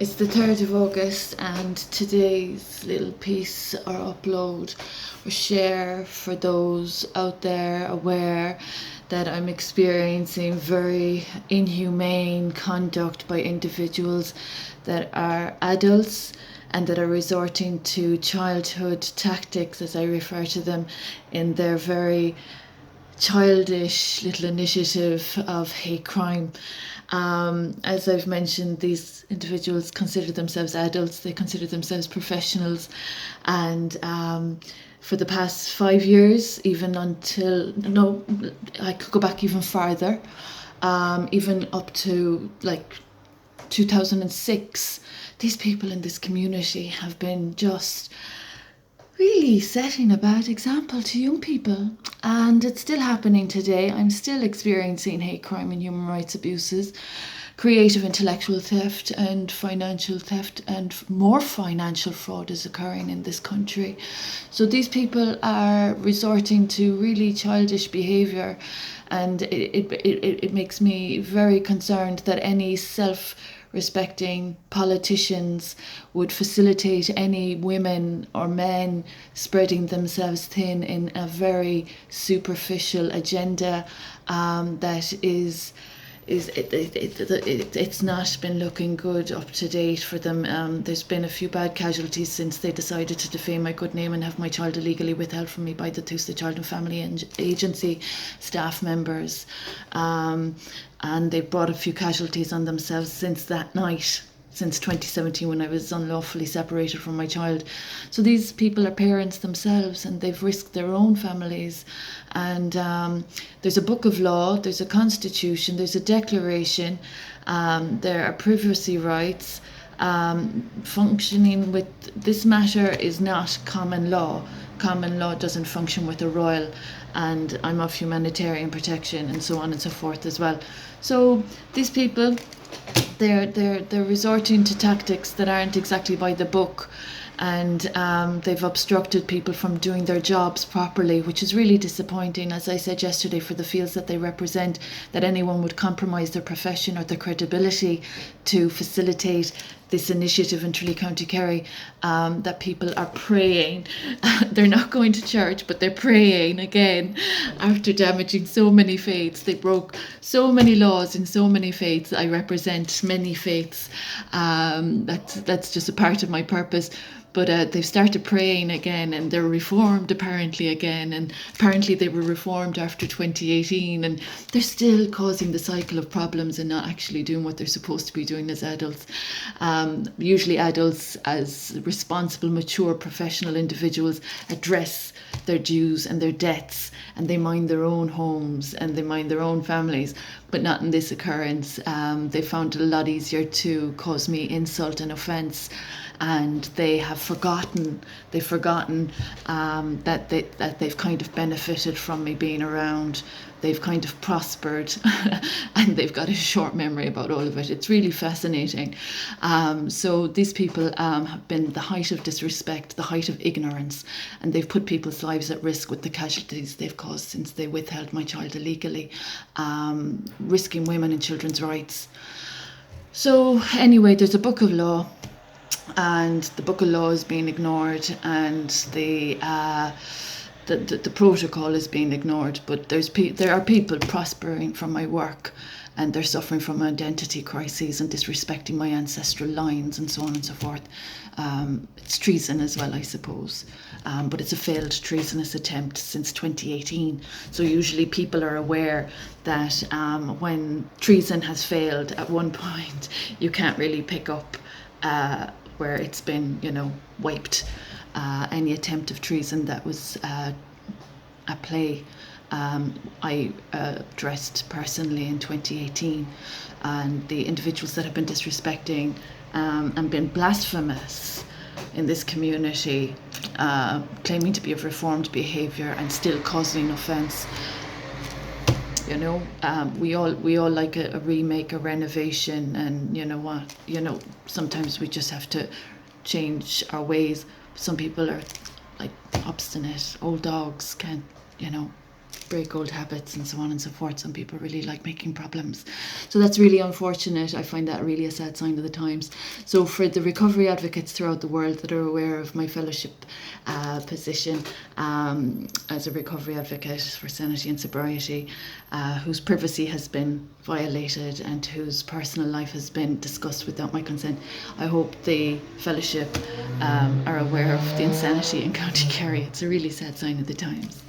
It's the 3rd of August, and today's little piece or upload or share for those out there aware that I'm experiencing very inhumane conduct by individuals that are adults and that are resorting to childhood tactics, as I refer to them, in their very childish little initiative of hate crime. As I've mentioned, these individuals consider themselves adults, they consider themselves professionals, and for the past 5 years, even until, no, I could go back even farther, even up to like 2006, these people in this community have been just really setting a bad example to young people, and it's still happening today. I'm still experiencing hate crime and human rights abuses, creative intellectual theft and financial theft, and more financial fraud is occurring in this country. So these people are resorting to really childish behaviour, and it makes me very concerned that any self-respecting politicians would facilitate any women or men spreading themselves thin in a very superficial agenda that it's not been looking good up to date for them. There's been a few bad casualties since they decided to defame my good name and have my child illegally withheld from me by the Tuesday Child and Family Agency staff members. And they've brought a few casualties on themselves since that night, since 2017, when I was unlawfully separated from my child. So these people are parents themselves, and they've risked their own families. And there's a book of law, there's a constitution, there's a declaration, there are privacy rights. Functioning with this matter is not common law. Common law doesn't function with a royal, and I'm of humanitarian protection and so on and so forth as well. So these people, they're resorting to tactics that aren't exactly by the book, and they've obstructed people from doing their jobs properly, which is really disappointing. As I said yesterday, for the fields that they represent, that anyone would compromise their profession or their credibility to facilitate this initiative in Tralee County Kerry, that people are praying. They're not going to church, but they're praying again after damaging so many faiths. They broke so many laws in so many faiths. I represent many faiths. That's just a part of my purpose. But they've started praying again, and they're reformed apparently again, and apparently they were reformed after 2018, and they're still causing the cycle of problems and not actually doing what they're supposed to be doing as adults. Usually adults, as responsible, mature, professional individuals, address their dues and their debts, and they mind their own homes and they mind their own families, but not in this occurrence. They found it a lot easier to cause me insult and offence, and they have forgotten that they've kind of benefited from me being around. They've kind of prospered and they've got a short memory about all of it. It's really fascinating. So these people have been the height of disrespect, the height of ignorance, and they've put people's lives at risk with the casualties they've caused since they withheld my child illegally, risking women and children's rights. So anyway, there's a book of law, and the book of law is being ignored, and the protocol is being ignored. But there are people prospering from my work, and they're suffering from identity crises and disrespecting my ancestral lines and so on and so forth. It's treason as well, I suppose, but it's a failed treasonous attempt since 2018. So usually people are aware that when treason has failed at one point, you can't really pick up where it's been, wiped. Any attempt of treason that was at play, I addressed personally in 2018, and the individuals that have been disrespecting and been blasphemous in this community, claiming to be of reformed behaviour and still causing offence. We all like a remake, a renovation, and sometimes we just have to change our ways. Some people are like obstinate, old dogs can't, break old habits and so on and so forth. Some people really like making problems. So that's really unfortunate. I find that really a sad sign of the times. So for the recovery advocates throughout the world that are aware of my fellowship position as a recovery advocate for sanity and sobriety, whose privacy has been violated and whose personal life has been discussed without my consent, I hope the fellowship are aware of the insanity in County Kerry. It's a really sad sign of the times.